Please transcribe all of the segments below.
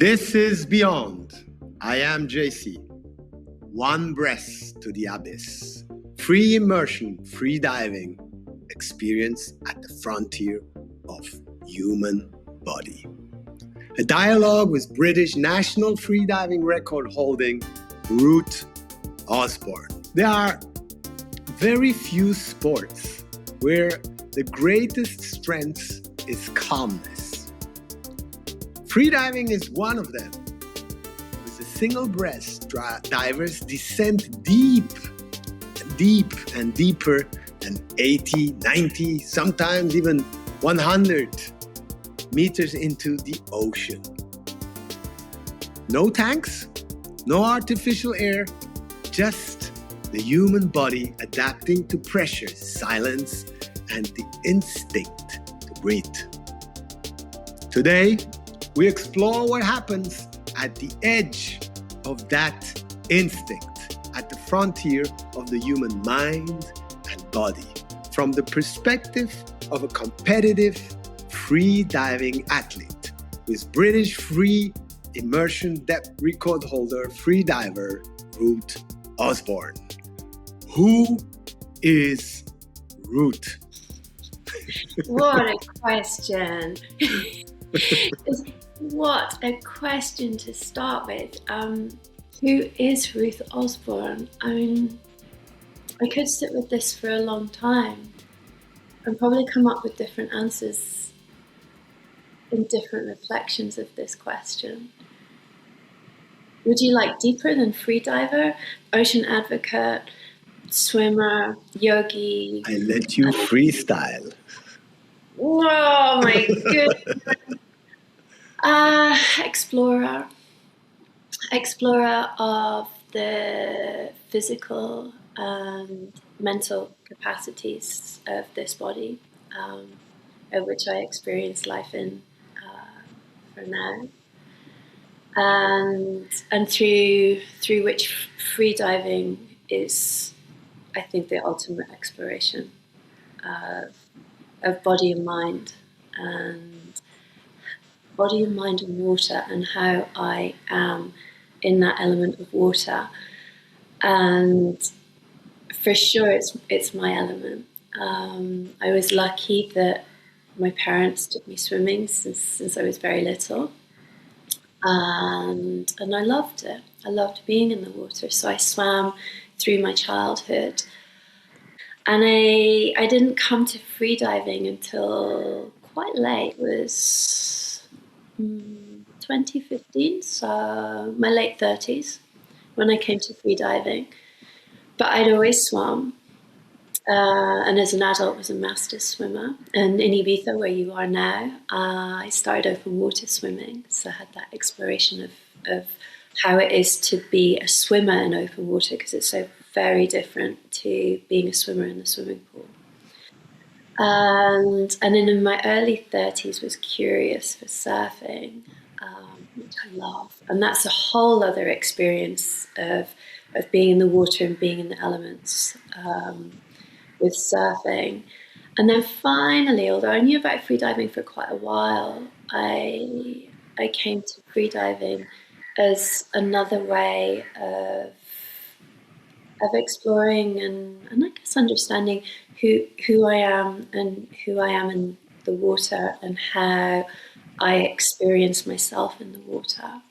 This is Beyond. I am JC. One breath to the abyss. Free immersion, free diving. Experience at the frontier of human body. A dialogue with British national freediving record holding Ruth Osborne. There are very few sports where the greatest strength is calmness. Freediving is one of them. With a single breath, divers descend deep and deeper than 80, 90, sometimes even 100 meters into the ocean. No tanks, no artificial air, just the human body adapting to pressure, silence, and the instinct to breathe. Today, we explore what happens at the edge of that instinct, at the frontier of the human mind and body, from the perspective of a competitive free diving athlete with British free immersion depth record holder, free diver Ruth Osborne. Who is Ruth? What a question. What a question to start with. Who is Ruth Osborne? I mean, I could sit with this for a long time and probably come up with different answers in different reflections of this question. Would you like deeper than freediver, ocean advocate, swimmer, yogi? I let you freestyle. Whoa, my goodness. Explorer of the physical and mental capacities of this body, of which I experience life in for now, and through which freediving is, I think, the ultimate exploration of body and mind, and body and mind and water, and how I am in that element of water. And for sure it's my element. I was lucky that my parents took me swimming since I was very little, and I loved it. I loved being in the water, so I swam through my childhood. And I didn't come to freediving until quite late. It was 2015, so my late 30s, when I came to freediving. But I'd always swum, and as an adult was a master swimmer. And in Ibiza, where you are now, I started open water swimming, so I had that exploration of how it is to be a swimmer in open water, because it's so very different to being a swimmer in the swimming pool. And then in my early 30s was curious for surfing, which I love. And that's a whole other experience of being in the water and being in the elements with surfing. And then finally, although I knew about freediving for quite a while, I came to freediving as another way of exploring and I guess understanding who I am and who I am in the water, and how I experience myself in the water.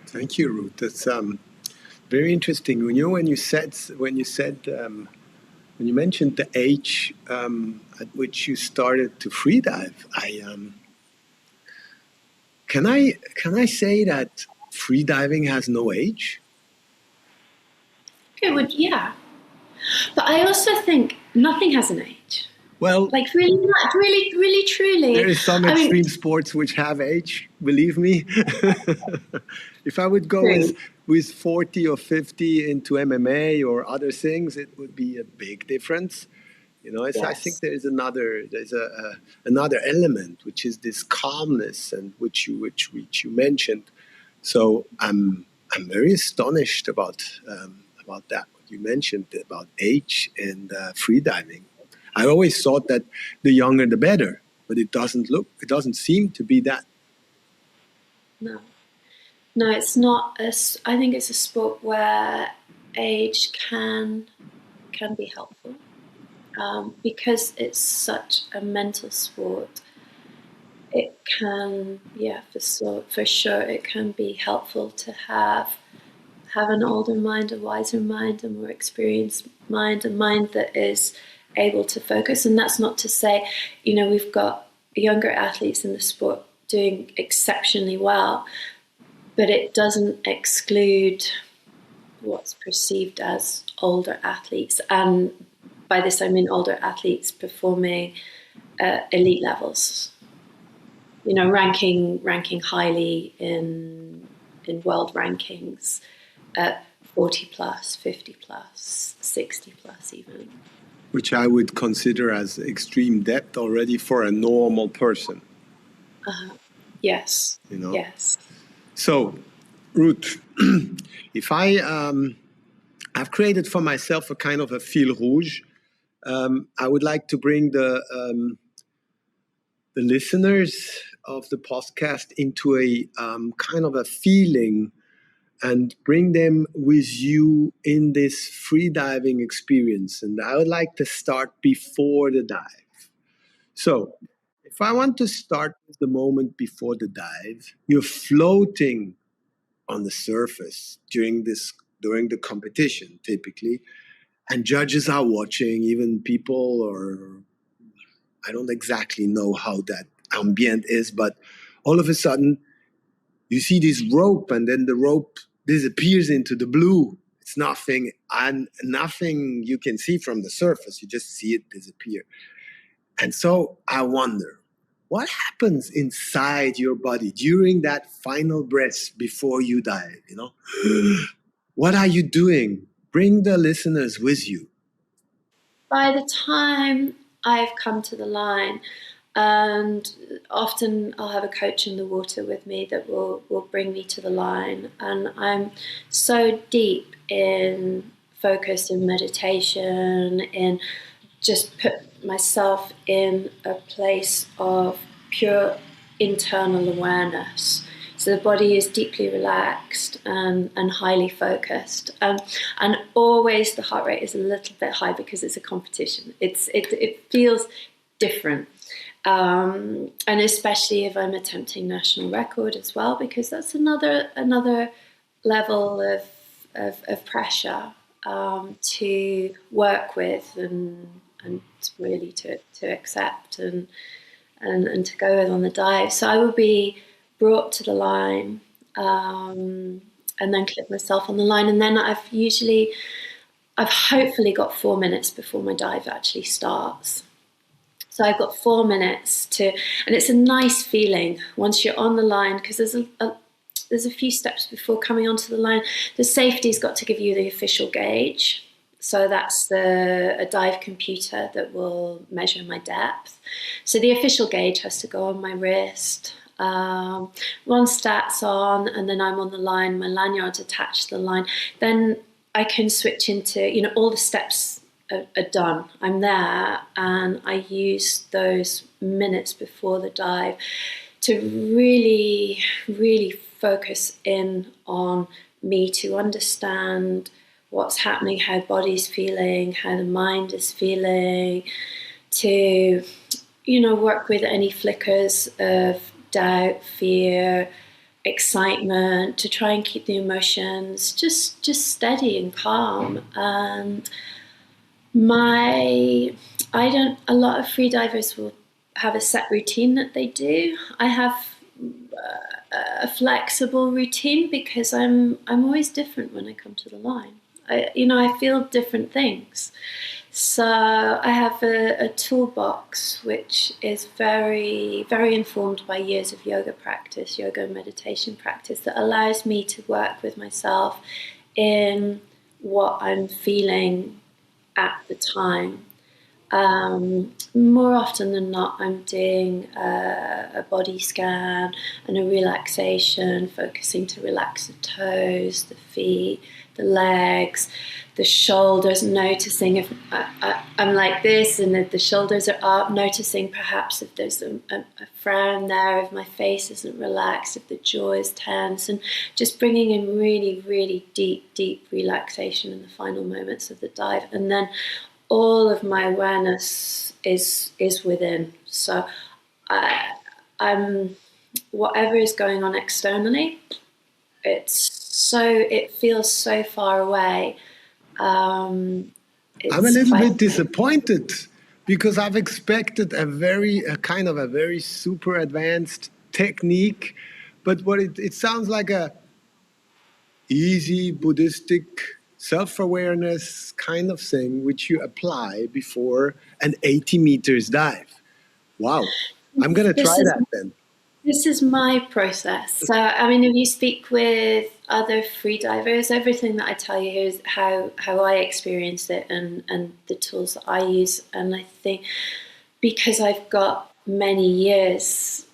Thank you, Ruth. That's very interesting. You know, when you mentioned the age at which you started to freedive, can I say that freediving has no age? It would, yeah. But I also think nothing has an age. Well, like really, truly. There is some extreme sports which have age, believe me. If I would go with 40 or 50 into MMA or other things, it would be a big difference. You know, yes. I think there's another element, which is this calmness, and which you mentioned. So I'm very astonished about that. What you mentioned about age and freediving. I always thought that the younger the better, but it doesn't seem to be that. No. No, it's not. I think it's a sport where age can be helpful, because it's such a mental sport. It can, yeah, for sure, it can be helpful to have an older mind, a wiser mind, a more experienced mind, a mind that is able to focus. And that's not to say, we've got younger athletes in the sport doing exceptionally well, but it doesn't exclude what's perceived as older athletes. And by this, I mean older athletes performing elite levels, ranking highly in world rankings at 40 plus, 50 plus, 60 plus even. Which I would consider as extreme depth already for a normal person. Yes. Yes. So, Ruth, if I've created for myself a kind of a fil rouge, I would like to bring the listeners of the podcast into a kind of a feeling and bring them with you in this free diving experience. And I would like to start before the dive. So, if I want to start with the moment before the dive, you're floating on the surface during the competition typically, and judges are watching, even people, or I don't exactly know how that ambient is, but all of a sudden you see this rope, and then the rope disappears into the blue. It's nothing, and nothing you can see from the surface. You just see it disappear. And so I wonder, what happens inside your body during that final breath before you dive? What are you doing? Bring the listeners with you. By the time I've come to the line, and often I'll have a coach in the water with me that will bring me to the line, and I'm so deep in focus, in meditation, in just put myself in a place of pure internal awareness. So the body is deeply relaxed and highly focused. And always the heart rate is a little bit high because it's a competition. It feels different. And especially if I'm attempting national record as well, because that's another level of pressure to work with and really to accept and to go with on the dive. So I would be brought to the line and then clip myself on the line, and then I've hopefully got 4 minutes before my dive actually starts. So I've got 4 minutes and it's a nice feeling once you're on the line, because there's a few steps before coming onto the line. The safety's got to give you the official gauge. So that's a dive computer that will measure my depth. So the official gauge has to go on my wrist. One stat's on, and then I'm on the line. My lanyard's attached to the line. Then I can switch into, all the steps are done. I'm there, and I use those minutes before the dive to really, really focus in on me, to understand what's happening, how the body's feeling, how the mind is feeling, to, work with any flickers of doubt, fear, excitement, to try and keep the emotions just steady and calm. And a lot of freedivers will have a set routine that they do. I have a flexible routine because I'm always different when I come to the line. I feel different things. So I have a toolbox which is very, very informed by years of yoga practice, yoga and meditation practice, that allows me to work with myself in what I'm feeling at the time. More often than not, I'm doing a body scan and a relaxation, focusing to relax the toes, the feet, the legs, the shoulders, noticing if I'm like this and if the shoulders are up, noticing perhaps if there's a frown there, if my face isn't relaxed, if the jaw is tense, and just bringing in really, really deep relaxation in the final moments of the dive. And then all of my awareness is within. So I'm whatever is going on externally, it feels so far away. I'm a little bit disappointed because I've expected a kind of a very super advanced technique, but what it sounds like a easy Buddhistic self-awareness kind of thing which you apply before an 80 meters dive. Wow. I'm going to try that then. This is my process. So, I mean, if you speak with other freedivers, everything that I tell you here is how I experience it and the tools that I use. And I think because I've got many years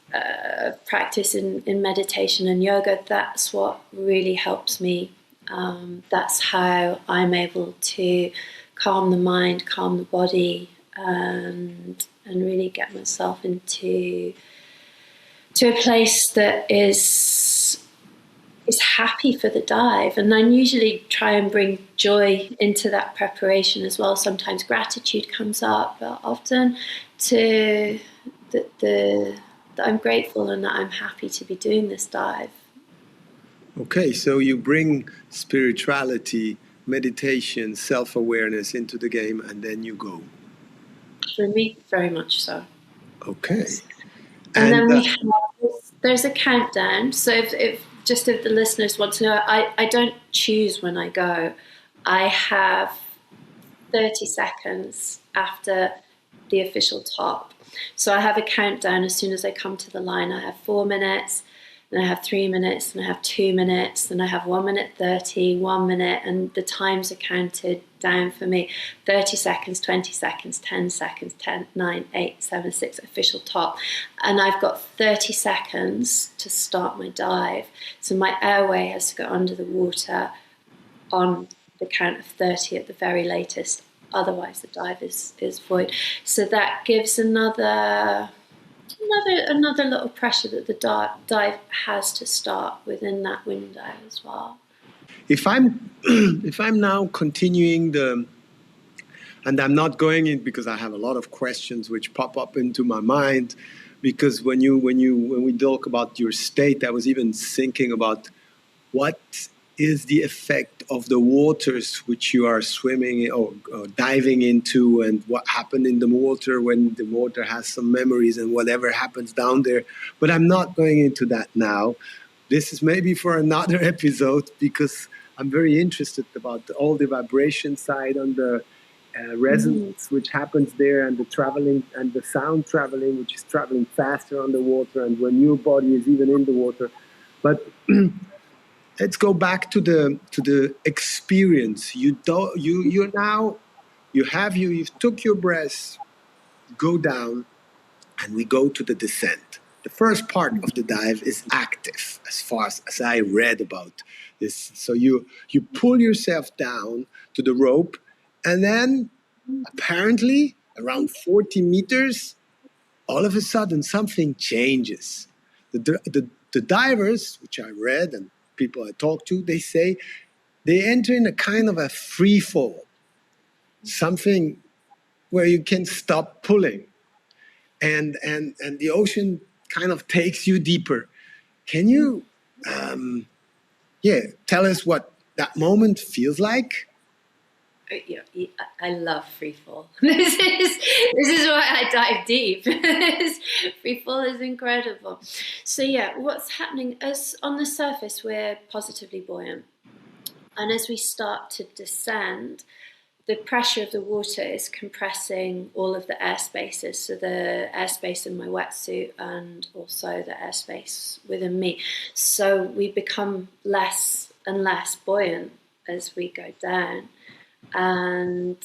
practice in meditation and yoga, that's what really helps me. That's how I'm able to calm the mind, calm the body, and really get myself into a place that is happy for the dive. And I usually try and bring joy into that preparation as well. Sometimes gratitude comes up, but often to that I'm grateful and that I'm happy to be doing this dive. Okay, so you bring spirituality, meditation, self-awareness into the game, and then you go. For me, very much so. Okay. Yes. And then there's a countdown. So if the listeners want to know, I don't choose when I go. I have 30 seconds after the official top. So I have a countdown as soon as I come to the line. I have 4 minutes, then I have 3 minutes, and I have 2 minutes, then I have 1 minute 30, 1 minute, and the times are counted down for me. 30 seconds, 20 seconds, 10 seconds, 10, 9, 8, 7, 6, official top. And I've got 30 seconds to start my dive. So my airway has to go under the water on the count of 30 at the very latest. Otherwise the dive is void. So that gives another little pressure that the dive has to start within that window as well. If I'm now continuing and I'm not going in because I have a lot of questions which pop up into my mind, because when we talk about your state, I was even thinking about what is the effect of the waters which you are swimming or diving into, and what happened in the water when the water has some memories and whatever happens down there. But I'm not going into that now. This is maybe for another episode, because I'm very interested about all the vibration side on the resonance which happens there, and the traveling and the sound traveling, which is traveling faster on the water, and when your body is even in the water. But let's go back to the experience. You've took your breath, go down, and we go to the descent. The first part of the dive is active, as far as I read about this. So you pull yourself down to the rope, and then apparently around 40 meters, all of a sudden something changes. The divers, which I read and people I talked to, they say they enter in a kind of a free fall, something where you can stop pulling, and the ocean kind of takes you deeper. Can you, tell us what that moment feels like? Yeah, I love free fall. This is why I dive deep. Free fall is incredible. So yeah, what's happening is on the surface we're positively buoyant, and as we start to descend, the pressure of the water is compressing all of the air spaces, so the airspace in my wetsuit and also the airspace within me. So we become less and less buoyant as we go down. And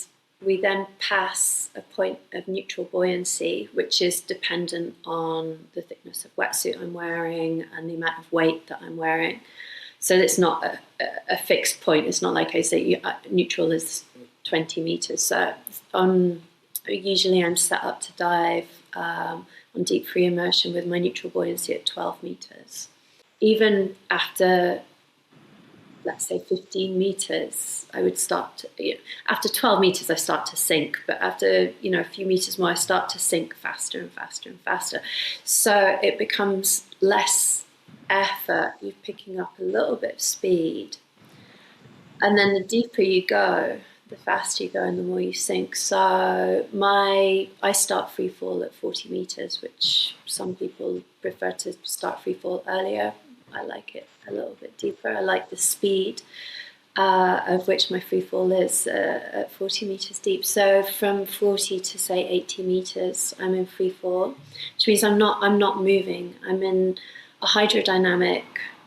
we then pass a point of neutral buoyancy, which is dependent on the thickness of wetsuit I'm wearing and the amount of weight that I'm wearing. So it's not a fixed point. It's not like I say neutral is 20 meters. So usually I'm set up to dive on deep free immersion with my neutral buoyancy at 12 meters. Even after, let's say, 15 meters, I would start to, after 12 meters, I start to sink. But after, a few meters more, I start to sink faster and faster and faster. So it becomes less effort. You're picking up a little bit of speed. And then the deeper you go, the faster you go and the more you sink. So I start free fall at 40 meters, which some people prefer to start free fall earlier. I like it a little bit deeper. I like the speed of which my free fall is at 40 meters deep. So from 40 to say 80 meters, I'm in free fall, which means I'm not moving. I'm in a hydrodynamic,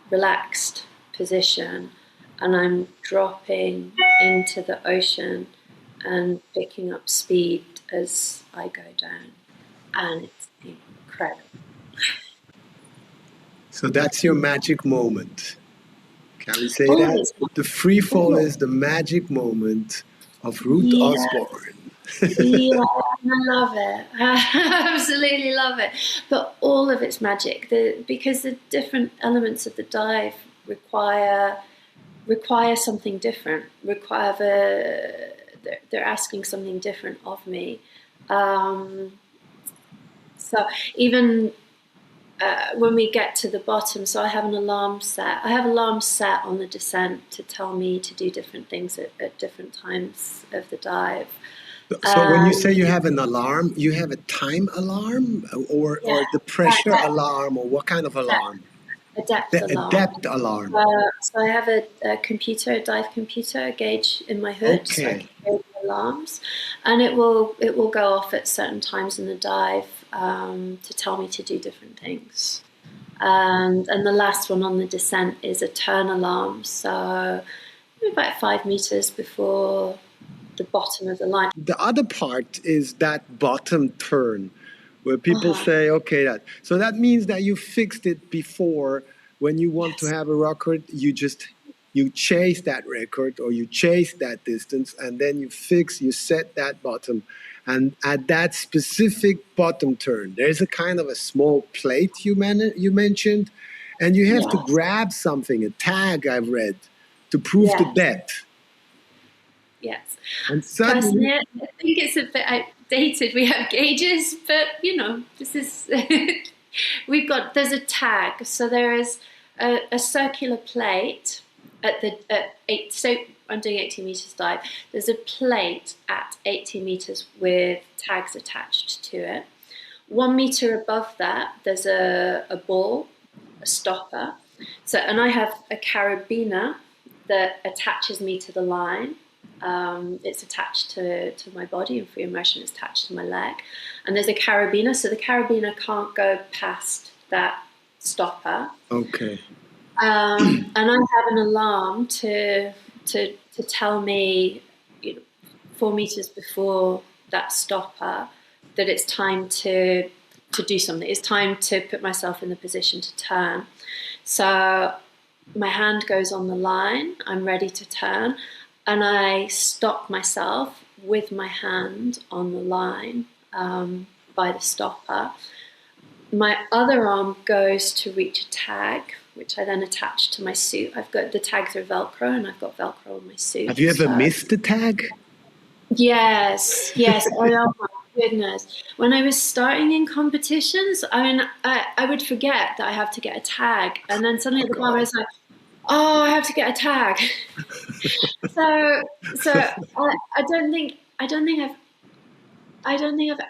relaxed position, and I'm dropping into the ocean and picking up speed as I go down. And it's incredible. So that's your magic moment. Can we say that? The free fall is the magic moment of Ruth Osborne. Yeah, I love it. I absolutely love it. But all of it's magic, because the different elements of the dive require something different. They're asking something different of me. So even when we get to the bottom, so I have an alarm set. I have alarms set on the descent to tell me to do different things at different times of the dive. So when you say you have an alarm, you have a time alarm or the pressure alarm, or what kind of alarm? A depth alarm. A depth alarm. So I have a dive computer, a gauge in my hood, so I can gauge alarms, and it will go off at certain times in the dive to tell me to do different things. And the last one on the descent is a turn alarm, so about 5 meters before the bottom of the line. The other part is that bottom turn, where people say, okay, so that means that you fixed it before. When you want to have a record, you chase that record, or you chase that distance, and then you set that bottom. And at that specific bottom turn, there's a kind of a small plate you mentioned, and you have to grab something, a tag I've read, to prove the depth. Yes. And suddenly, I think it's a bit outdated. We have gauges, but this is there's a tag. So there is a circular plate so I'm doing 18 meters dive. There's a plate at 18 meters with tags attached to it. 1 meter above that, there's a ball, a stopper. So, and I have a carabiner that attaches me to the line. It's attached to my body. In free immersion, it's attached to my leg. And there's a carabiner, so the carabiner can't go past that stopper. Okay. And I have an alarm to tell me 4 meters before that stopper that it's time to do something. It's time to put myself in the position to turn. So my hand goes on the line. I'm ready to turn. And I stop myself with my hand on the line by the stopper. My other arm goes to reach a tag, which I then attach to my suit. The tags are Velcro, and I've got Velcro on my suit. Have you ever missed the tag? Yes. Oh my goodness. When I was starting in competitions, I would forget that I have to get a tag. And then suddenly at the bottom I was like, oh, I have to get a tag. so I don't think I've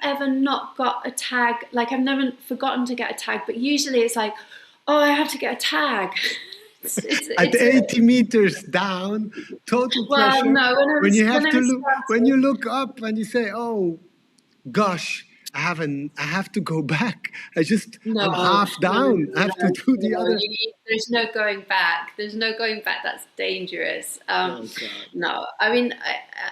ever not got a tag. Like, I've never forgotten to get a tag, but usually it's like, oh, I have to get a tag. At 80 meters down, total pressure. No, when you look up and you say, oh gosh, I have to go back. No, I'm half down. I have to do the other. there's no going back. There's no going back. That's dangerous. Oh God. No, I mean,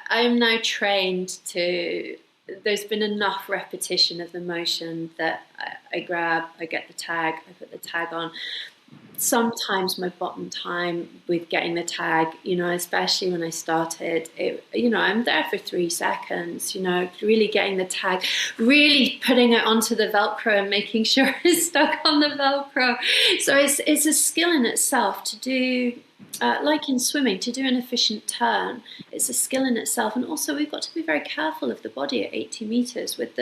I'm now trained to. There's been enough repetition of the motion that I grab, I get the tag, I put the tag on. Sometimes my bottom time with getting the tag, especially when I started, I'm there for 3 seconds, really getting the tag, really putting it onto the Velcro and making sure it's stuck on the Velcro. So it's a skill in itself to do, like in swimming, to do an efficient turn. It's a skill in itself. And also we've got to be very careful of the body at 80 meters with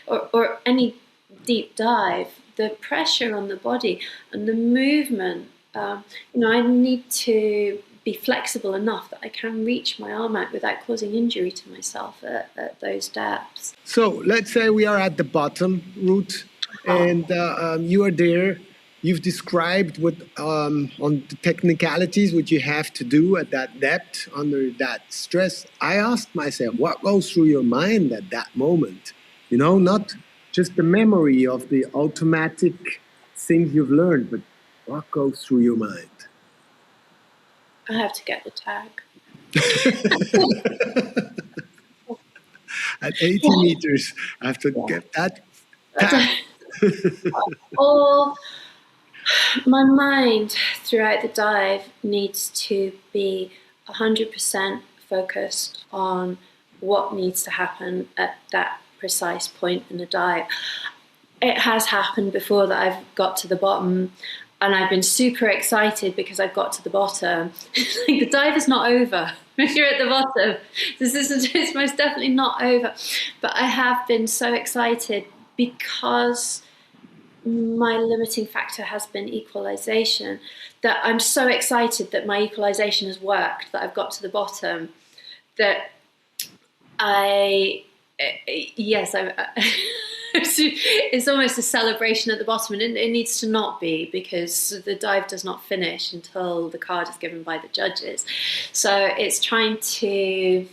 or any deep dive. The pressure on the body and the movement, I need to be flexible enough that I can reach my arm out without causing injury to myself at those depths. So let's say we are at the bottom, Ruth, and you are there. You've described what on the technicalities what you have to do at that depth under that stress. I asked myself, what goes through your mind at that moment? Not just the memory of the automatic things you've learned, but what goes through your mind? I have to get the tag. At 80 meters, I have to get that tag. My mind throughout the dive needs to be 100% focused on what needs to happen at that precise point in the dive. It has happened before that I've got to the bottom and I've been super excited because I've got to the bottom. The dive is not over when you're at the bottom. It's most definitely not over. But I have been so excited because my limiting factor has been equalization, that I'm so excited that my equalization has worked, that I've got to the bottom, that it's almost a celebration at the bottom, and it needs to not be, because the dive does not finish until the card is given by the judges. So it's trying to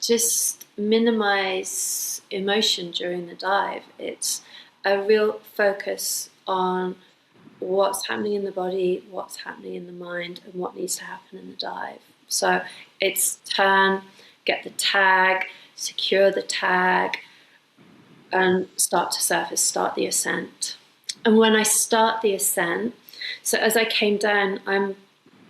just minimize emotion during the dive. It's a real focus on what's happening in the body, what's happening in the mind, and what needs to happen in the dive. So it's turn, get the tag, secure the tag, and start to surface, start the ascent. And when I start the ascent, so as I came down, I'm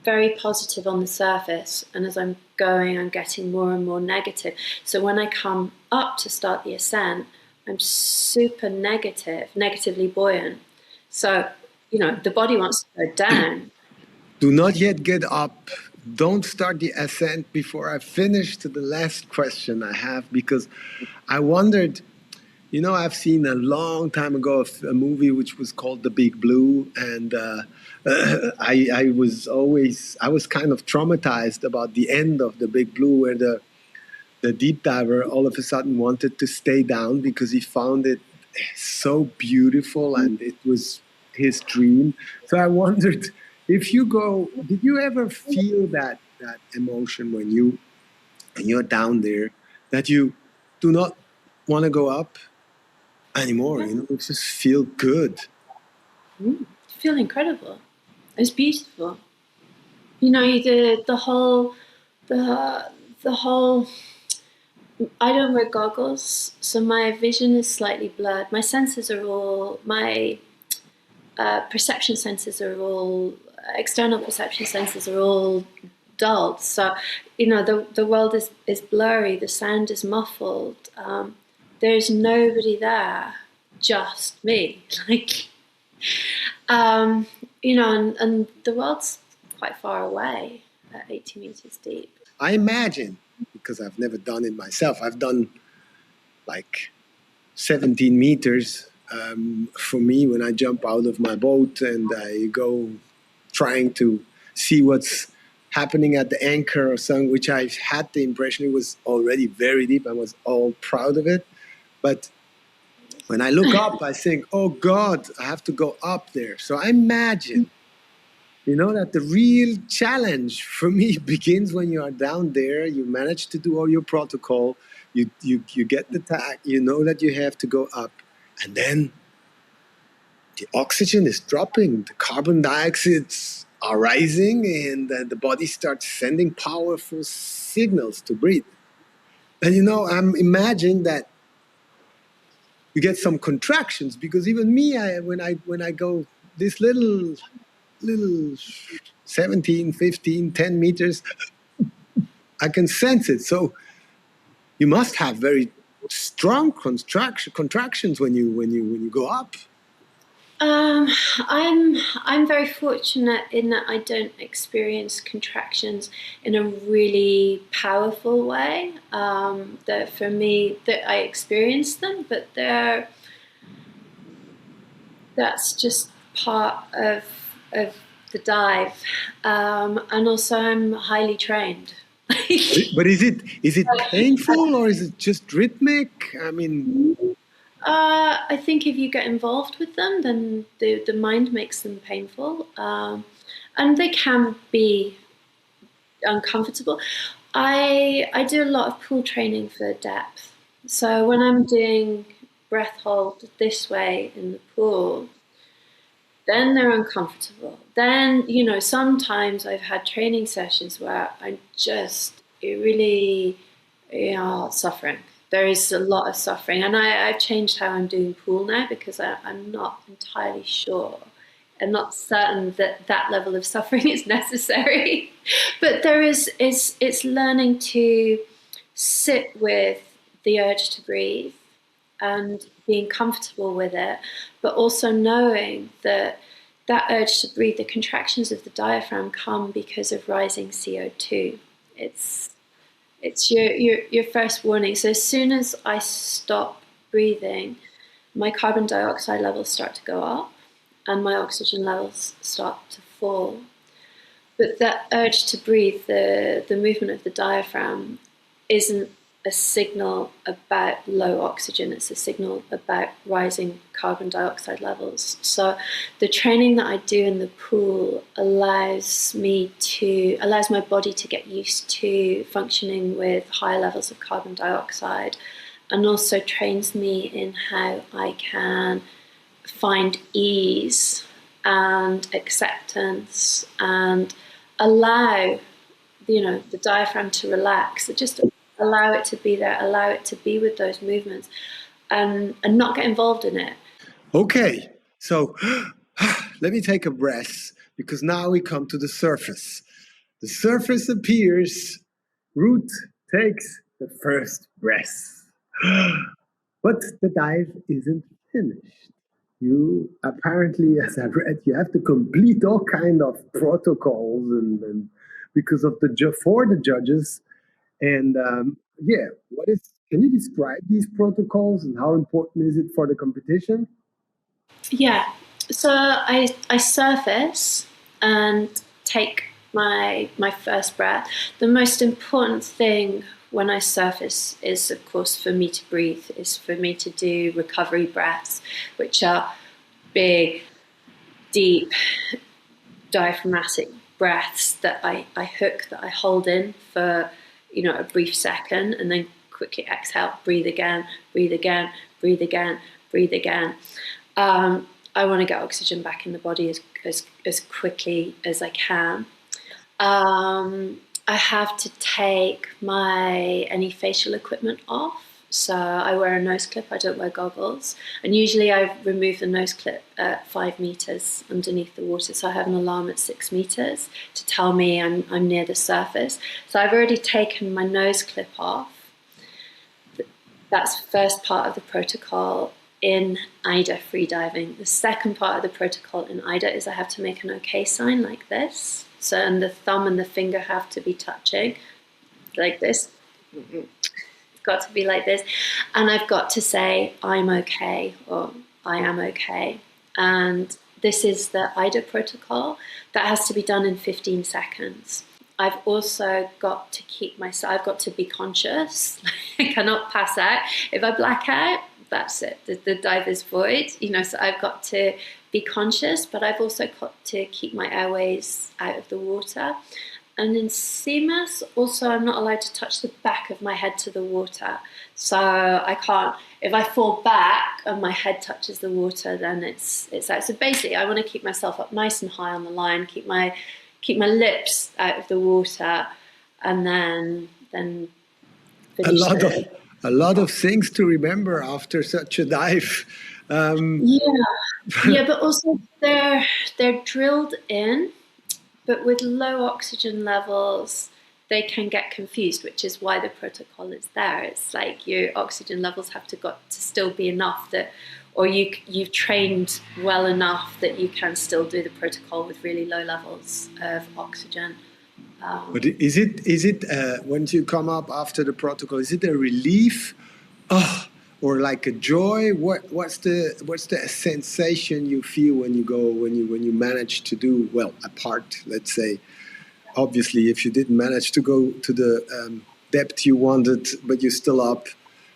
very positive on the surface, and as I'm going, I'm getting more and more negative. So when I come up to start the ascent, I'm super negatively buoyant. So, the body wants to go down. Do not yet get up. Don't start the ascent before I finish to the last question I have, because I wondered, I've seen a long time ago a movie which was called The Big Blue, and I was kind of traumatized about the end of The Big Blue, where the deep diver all of a sudden wanted to stay down because he found it so beautiful and it was his dream. So I wondered, did you ever feel that emotion when you're down there, that you do not want to go up anymore? It just feel good. Feel incredible. It's beautiful. The whole I don't wear goggles, so my vision is slightly blurred. My senses are all, my perception senses are all, external perception senses are all dulled. So, the world is blurry, the sound is muffled. There's nobody there, just me. And the world's quite far away at 80 meters deep. I imagine, because I've never done it myself, I've done like 17 meters. For me, when I jump out of my boat and I go trying to see what's happening at the anchor or something, which I had the impression it was already very deep. I was all proud of it. But when I look up, I think, oh God, I have to go up there. So I imagine You know that the real challenge for me begins when you are down there, you manage to do all your protocol, you get the tag, you know that you have to go up, and then the oxygen is dropping, the carbon dioxides are rising, and the body starts sending powerful signals to breathe. And you know, I'm imagining that you get some contractions, because even me, when I go this little 17, 15, 10 meters, I can sense it. So you must have very strong contractions when you go up. I'm very fortunate in that I don't experience contractions in a really powerful way. That for me, that I experience them, but that's just part of the dive. And also, I'm highly trained. But is it painful, or is it just rhythmic? I mean, I think if you get involved with them, then the mind makes them painful, and they can be uncomfortable. I do a lot of pool training for depth. So when I'm doing breath hold this way in the pool, then they're uncomfortable. Then, sometimes I've had training sessions where I'm just really, suffering. There is a lot of suffering. And I've changed how I'm doing pool now, because I'm not entirely sure. I'm not certain that that level of suffering is necessary. But it's learning to sit with the urge to breathe and being comfortable with it, but also knowing that that urge to breathe, the contractions of the diaphragm, come because of rising CO2. It's your first warning. So as soon as I stop breathing, my carbon dioxide levels start to go up and my oxygen levels start to fall. But that urge to breathe, the movement of the diaphragm, isn't a signal about low oxygen. It's a signal about rising carbon dioxide levels. So the training that I do in the pool allows my body to get used to functioning with high levels of carbon dioxide, and also trains me in how I can find ease and acceptance and allow the diaphragm to relax. Just allow it to be there, allow it to be with those movements, and not get involved in it. okay, so let me take a breath, because now we come to the surface. The surface appears. Ruth takes the first breath. But the dive isn't finished. You apparently, as I read, you have to complete all kind of protocols, and because of for the judges. And yeah, can you describe these protocols and how important is it for the competition? Yeah. So I surface and take my first breath. The most important thing when I surface is, of course, for me to breathe, is for me to do recovery breaths, which are big, deep, diaphragmatic breaths that I hook, that I hold in for a brief second, and then quickly exhale, breathe again, breathe again, breathe again, breathe again. I want to get oxygen back in the body as quickly as I can. I have to take any facial equipment off. So I wear a nose clip, I don't wear goggles. And usually I remove the nose clip at 5 meters underneath the water. So I have an alarm at 6 meters to tell me I'm near the surface. So I've already taken my nose clip off. That's the first part of the protocol in AIDA freediving. The second part of the protocol in AIDA is I have to make an OK sign like this. So, and the thumb and the finger have to be touching like this. It's got to be like this. And I've got to say, I'm okay, or I am okay. And this is the AIDA protocol. That has to be done in 15 seconds. I've also got to I've got to be conscious. I cannot pass out. If I black out, that's it. The dive is void. So I've got to be conscious, but I've also got to keep my airways out of the water. And in CMAS, also, I'm not allowed to touch the back of my head to the water. So I can't, if I fall back and my head touches the water, then it's out. So basically, I want to keep myself up nice and high on the line, keep my lips out of the water, and then finish a lot of things to remember after such a dive. Yeah, but also they're drilled in. But with low oxygen levels, they can get confused, which is why the protocol is there. It's like your oxygen levels have to still be enough that, or you've trained well enough that you can still do the protocol with really low levels of oxygen. But is it once you come up after the protocol, is it a relief, or like a joy? What's the sensation you feel when you manage to do well? Apart, let's say, obviously, if you didn't manage to go to the depth you wanted, but you're still up.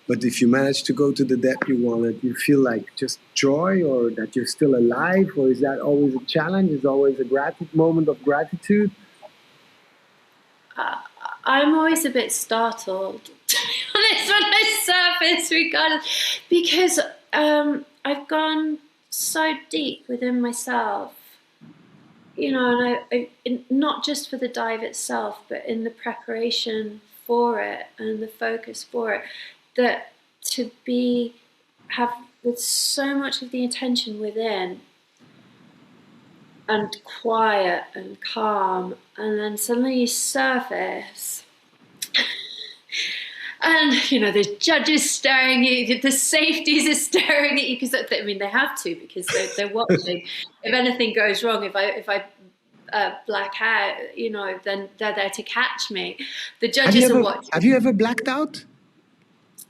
But if you manage to go to the depth you wanted, you feel like just joy, or that you're still alive, or is that always a challenge? Is always a moment of gratitude? I'm always a bit startled, to be honest, when I surface, regardless, because I've gone so deep within myself, and I not just for the dive itself, but in the preparation for it and the focus for it, that to have with so much of the attention within, and quiet and calm, and then suddenly you surface and the judges staring at you, the safeties are staring at you, because they have to, because they're watching. If anything goes wrong, if I black out, then they're there to catch me. The judges are watching. Have you ever blacked out?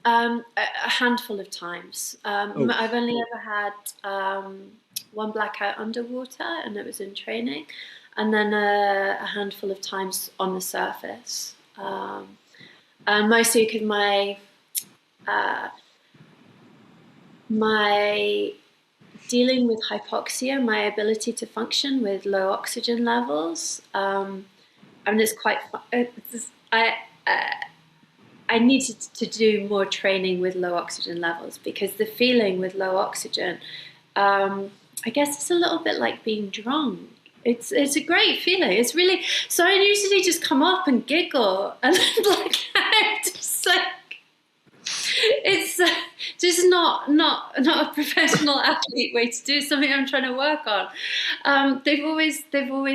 A handful of times. I've only ever had one blackout underwater, and it was in training, and then a handful of times on the surface. And mostly because my dealing with hypoxia, my ability to function with low oxygen levels, it's quite fun. I needed to do more training with low oxygen levels, because the feeling with low oxygen, I guess it's a little bit like being drunk. It's a great feeling. It's really, so I usually just come up and giggle and then black out. It's like, it's just not a professional athlete way to do something I'm trying to work on. They've always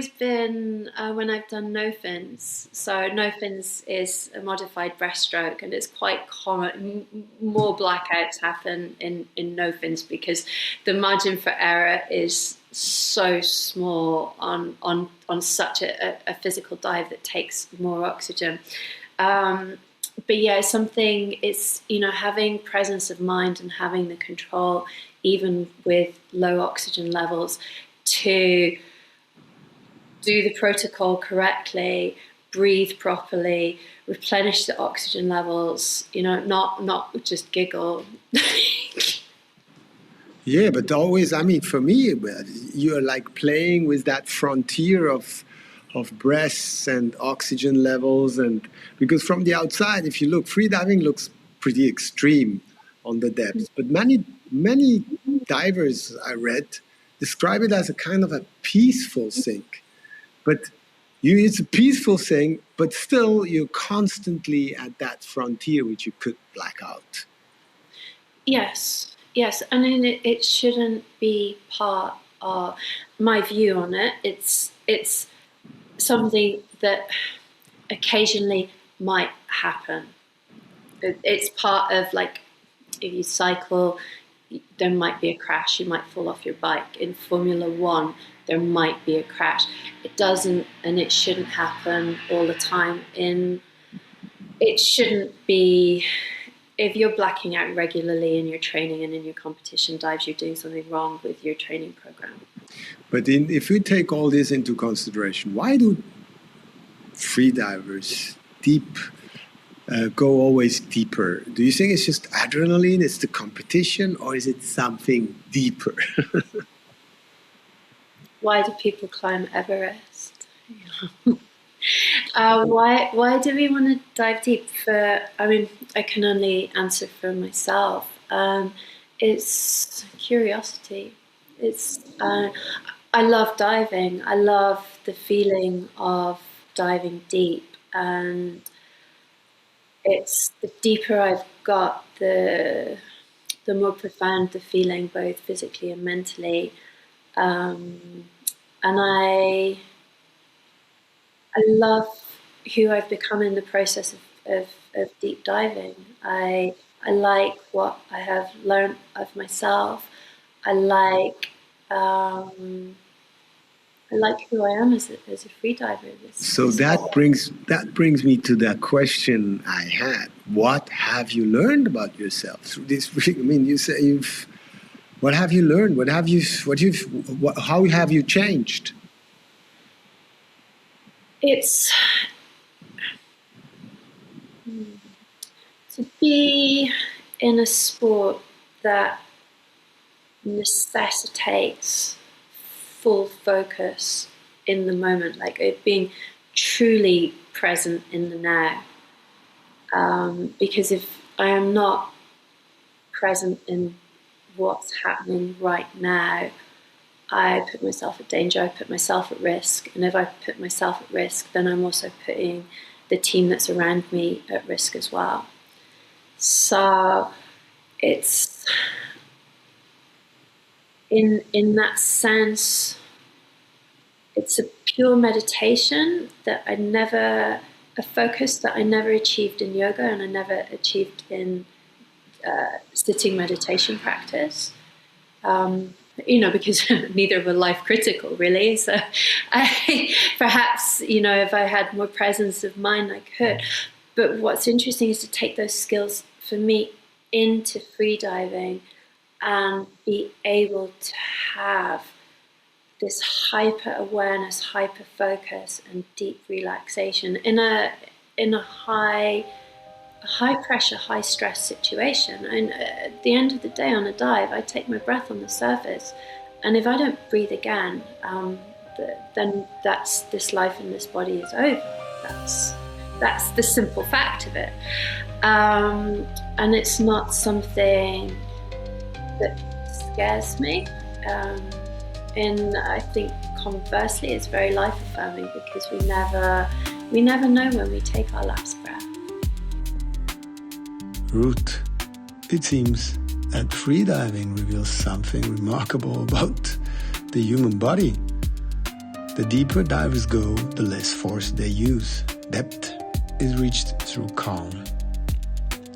been when I've done no fins. So no fins is a modified breaststroke, and it's quite common. More blackouts happen in no fins, because the margin for error is so small on such a physical dive that takes more oxygen. But yeah, it's having presence of mind and having the control, even with low oxygen levels, to do the protocol correctly, breathe properly, replenish the oxygen levels, not just giggle. Yeah, but always, for me, you're like playing with that frontier of breaths and oxygen levels, and because from the outside, if you look, freediving looks pretty extreme on the depths, but many divers I read describe it as a kind of a peaceful thing. But it's a peaceful thing, but still you're constantly at that frontier which you could black out. Yes, and it shouldn't be part of my view on it. It's something that occasionally might happen. It's part of, like, if you cycle, there might be a crash. You might fall off your bike. In Formula One, there might be a crash. It doesn't, and it shouldn't happen all the time. It shouldn't be. If you're blacking out regularly in your training and in your competition dives, you're doing something wrong with your training program. But if we take all this into consideration, why do freedivers go always deeper? Do you think it's just adrenaline, it's the competition, or is it something deeper? why do people climb Everest? Why do we want to dive deep? I can only answer for myself. It's curiosity. I love diving. I love the feeling of diving deep, and it's the deeper I've got, the more profound the feeling, both physically and mentally. And I love who I've become in the process of deep diving. I like what I have learned of myself. I like who I am as a freediver. So that brings me to the question I had. What have you learned about yourself through this? I mean, you say what have you learned? How have you changed? It's to be in a sport that necessitates full focus in the moment, like it being truly present in the now. Because if I am not present in what's happening right now, I put myself at danger, I put myself at risk. And if I put myself at risk, then I'm also putting the team that's around me at risk as well. So it's, in that sense, it's a pure meditation that a focus that I never achieved in yoga and I never achieved in sitting meditation practice. Because neither were life critical, really. So perhaps, if I had more presence of mind, I could. But what's interesting is to take those skills for me into freediving and be able to have this hyper awareness, hyper focus, and deep relaxation in a high pressure, high stress situation. And at the end of the day on a dive, I take my breath on the surface, and if I don't breathe again, then this life in this body is over. That's the simple fact of it. And it's not something that scares me. And I think conversely, it's very life affirming, because we never know when we take our last breath. Ruth, it seems that freediving reveals something remarkable about the human body. The deeper divers go, the less force they use. Depth is reached through calm,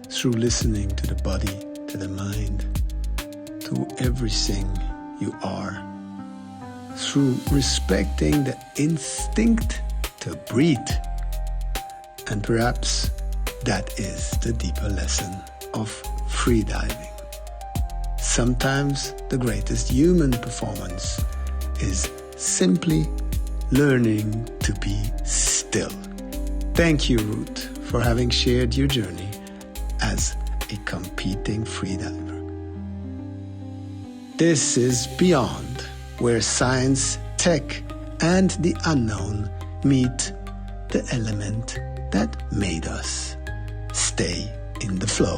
through listening to the body, to the mind, to everything you are, through respecting the instinct to breathe. And perhaps that is the deeper lesson of freediving. Sometimes the greatest human performance is simply learning to be still. Thank you, Ruth, for having shared your journey as a competing freediver. This is Beyond, where science, tech, and the unknown meet the element that made us. Stay in the flow.